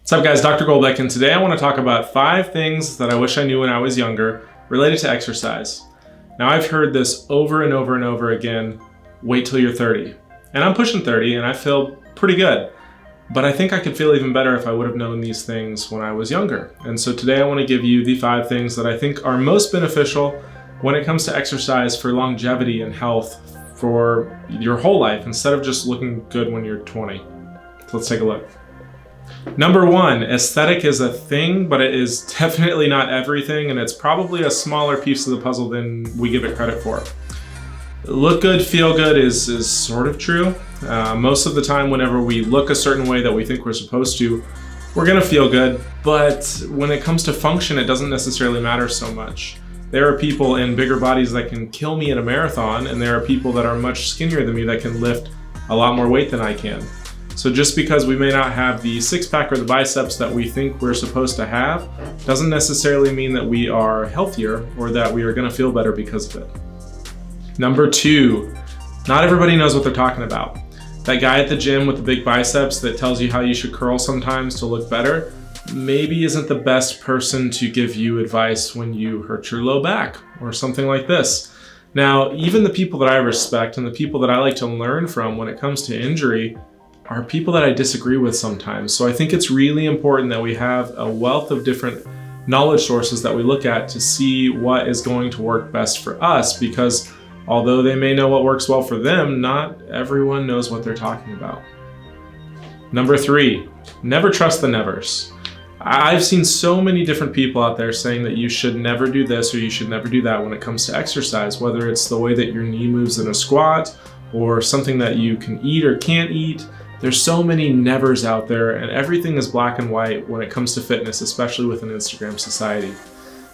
What's up guys, Dr. Golbeck, and today I want to talk about 5 things that I wish I knew when I was younger related to exercise. Now I've heard this over and over and over again, wait till you're 30. And I'm pushing 30 and I feel pretty good. But I think I could feel even better if I would have known these things when I was younger. And so today I want to give you the 5 things that I think are most beneficial when it comes to exercise for longevity and health for your whole life instead of just looking good when you're 20. So let's take a look. Number 1, aesthetic is a thing, but it is definitely not everything, and it's probably a smaller piece of the puzzle than we give it credit for. Look good, feel good is sort of true. Most of the time, whenever we look a certain way that we think we're supposed to, we're gonna feel good, but when it comes to function, it doesn't necessarily matter so much. There are people in bigger bodies that can kill me in a marathon, and there are people that are much skinnier than me that can lift a lot more weight than I can. So just because we may not have the six-pack or the biceps that we think we're supposed to have, doesn't necessarily mean that we are healthier or that we are gonna feel better because of it. Number 2, not everybody knows what they're talking about. That guy at the gym with the big biceps that tells you how you should curl sometimes to look better, maybe isn't the best person to give you advice when you hurt your low back or something like this. Now, even the people that I respect and the people that I like to learn from when it comes to injury are people that I disagree with sometimes. So I think it's really important that we have a wealth of different knowledge sources that we look at to see what is going to work best for us, because although they may know what works well for them, not everyone knows what they're talking about. Number 3, never trust the nevers. I've seen so many different people out there saying that you should never do this or you should never do that when it comes to exercise, whether it's the way that your knee moves in a squat or something that you can eat or can't eat. There's so many nevers out there, and everything is black and white when it comes to fitness, especially with an Instagram society.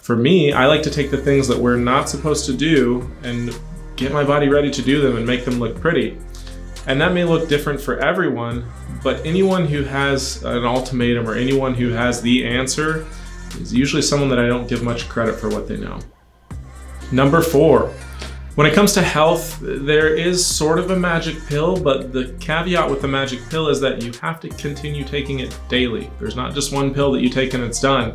For me, I like to take the things that we're not supposed to do and get my body ready to do them and make them look pretty. And that may look different for everyone, but anyone who has an ultimatum or anyone who has the answer is usually someone that I don't give much credit for what they know. Number 4, when it comes to health, there is sort of a magic pill, but the caveat with the magic pill is that you have to continue taking it daily. There's not just one pill that you take and it's done.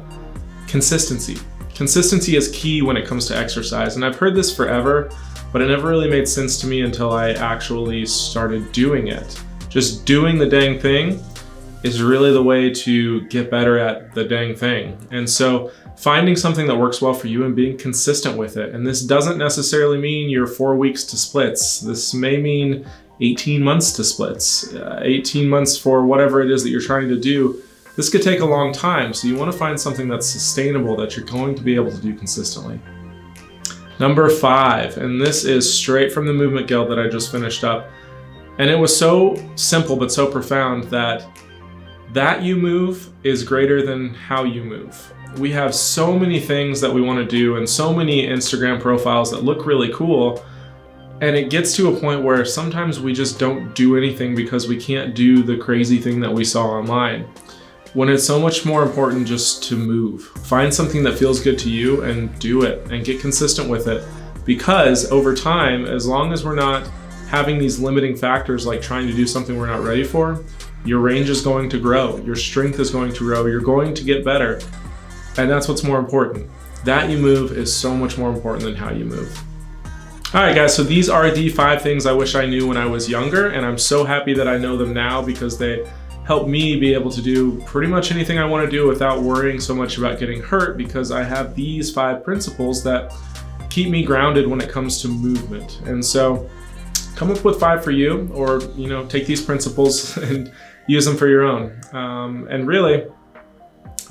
Consistency. Consistency is key when it comes to exercise, and I've heard this forever, but it never really made sense to me until I actually started doing it. Just doing the dang thing is really the way to get better at the dang thing. And so finding something that works well for you and being consistent with it. And this doesn't necessarily mean you're 4 weeks to splits. This may mean 18 months to splits, 18 months for whatever it is that you're trying to do. This could take a long time. So you want to find something that's sustainable that you're going to be able to do consistently. Number 5, and this is straight from the Movement Guild that I just finished up. And it was so simple but so profound that you move is greater than how you move. We have so many things that we want to do and so many Instagram profiles that look really cool, and it gets to a point where sometimes we just don't do anything because we can't do the crazy thing that we saw online, when it's so much more important just to move. Find something that feels good to you and do it and get consistent with it, because over time, as long as we're not having these limiting factors like trying to do something we're not ready for, your range is going to grow, your strength is going to grow, you're going to get better. And that's what's more important. That you move is so much more important than how you move. All right, guys, so these are the 5 things I wish I knew when I was younger, and I'm so happy that I know them now because they help me be able to do pretty much anything I want to do without worrying so much about getting hurt, because I have these 5 principles that keep me grounded when it comes to movement. And so come up with 5 for you, or take these principles and use them for your own. And really,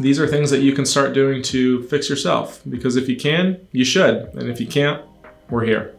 these are things that you can start doing to fix yourself, because if you can, you should. And if you can't, we're here.